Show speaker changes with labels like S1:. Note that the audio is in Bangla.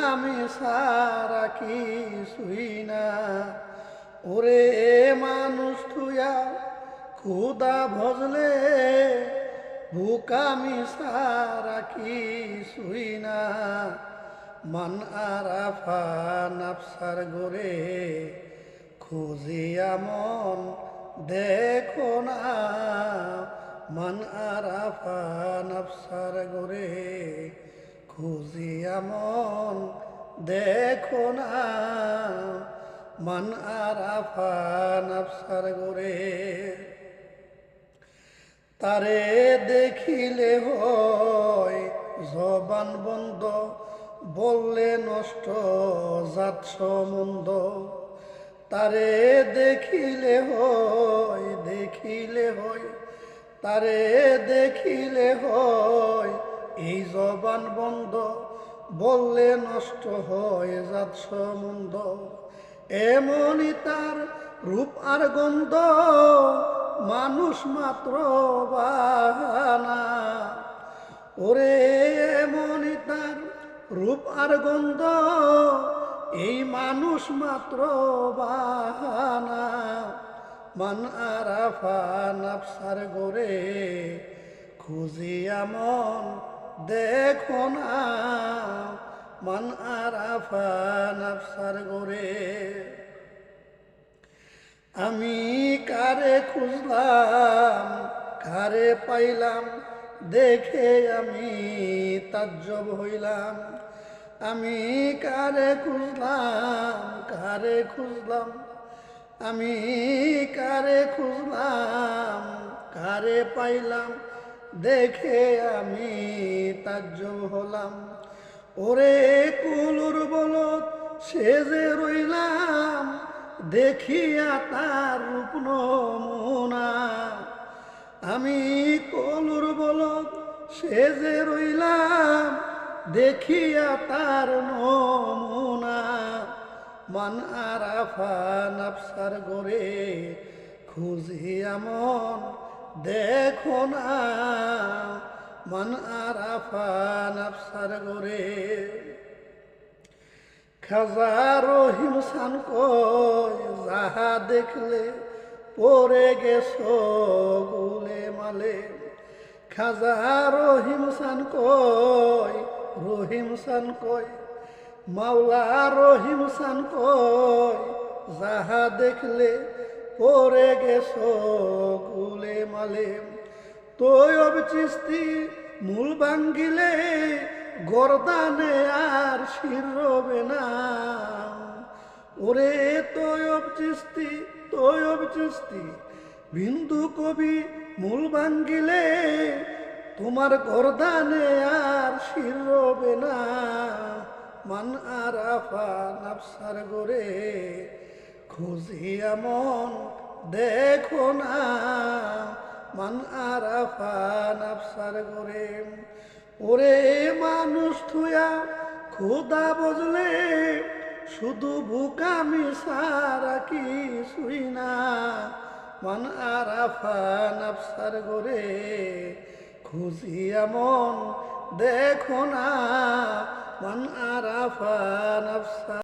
S1: বুকামি সারা কিছুই না। ওরে মানুষ থুয়া খুদা ভজলে বুকামি সারা কিছুই না। মান আরাফা নাফসার গোরে খুঁজিয়া মন দেখো না। মান আরাফা নাফসার গোরে খুঁজিয়া মন দেখো না। মান আরাফা নাফসার গোরে তারে দেখিলে হয় জবান বন্ধ, বললে নষ্ট জাত সম্বন্ধ। তারে দেখিলে হয় তারে দেখিলে হয় এই জবান বন্ধ, বললে নষ্ট হয় জাত সম্বন্ধ। এমনই তার রূপ আর গন্ধ, মানুষ মাত্র বাহানা। ওরে এমনই তার রূপ আর গন্ধ, এই মানুষ মাত্র বাহানা। মান আরাফা নাফসার গোরে খুঁজিয়া মন দেখো না। মান আরাফা নাফসার গোরে আমি কারে খুঁজলাম কারে পাইলাম, দেখে আমি তাজ্জব হইলাম। আমি কারে খুঁজলাম আমি কারে খুঁজলাম, কারে পাইলাম, দেখে আমি তাজ্জব হলাম। ওরে কুলুর বলত সেজে রইলাম, দেখিয়া তার রূপ নমুনা। আমি কলুর বলত সেজে রইলাম, দেখিয়া তার নমুনা। মান আরাফা নাফসার গোরে খুঁজিয়া মন দেখো না। মান আরাফা নাফসার গোরে খাজা রহিম সান কয় যাহা দেখলে পরে গেছো গুলে মালে। খাজা রহিম সান কয় মাওলা রহিম সান কয় যাহা দেখলে পরে গেছো গুলে মালে। তৈয়ব চিস্তি মূল ভাঙ্গিলে গরদানে আর শির রবে না। ওরে তৈয়ব চিস্তি বিন্দু কবি মূল ভাঙ্গিলে তোমার গরদানে আর শির রবে না। মান আরাফা নাফসার গোরে খুঁজিয়া মন দেখো না। মান আরাফা নাফসার গোরে ওরে মানুষ থুয়া খুদা বজলে শুধু বুকামি সারা কিছুই না। মান আরাফা নাফসার গোরে খুঁজিয়া মন দেখো না। মান আরাফা নাফসা